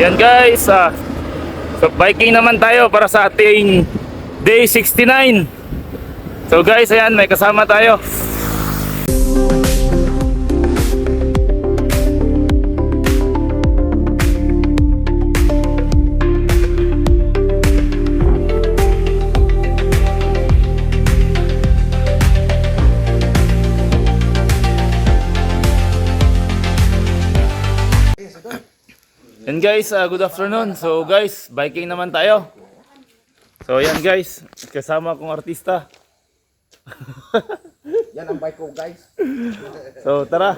Yan guys, so biking naman tayo para sa ating day 69. So guys, ayan, may kasama tayo. And guys, good afternoon. So guys, biking naman tayo. So yan guys, kasama kong artista. Yan ang bike ko guys. So tara.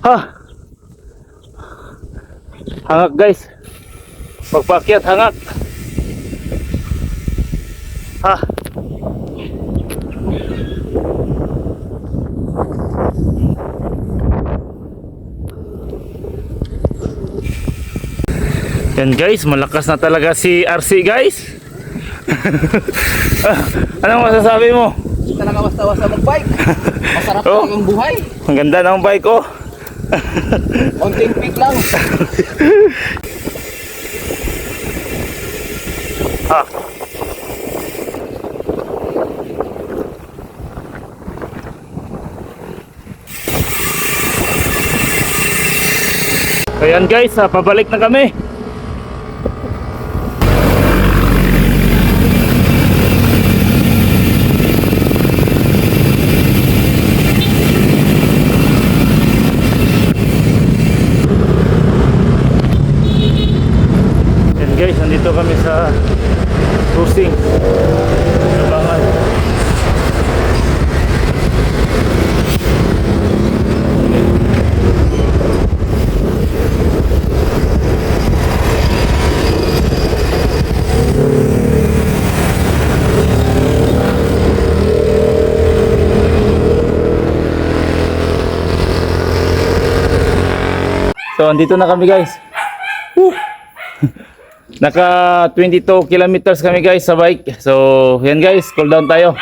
Ha! Hangak guys. Pagpakyat hangak. Ha. Yan guys, malakas na talaga si RC guys. Anong masasabi mo? Hindi talaga basta-basta mag-bike. Masarap Oh. talagang buhay. Ang ganda ng bike ko. Konting peak lang. Ha. Ayan guys, pabalik na kami. Ayan guys, nandito kami sa cruising Labangan. So andito na kami guys. Woo! Naka 22 kilometers kami guys sa bike. So yan guys, cool down tayo.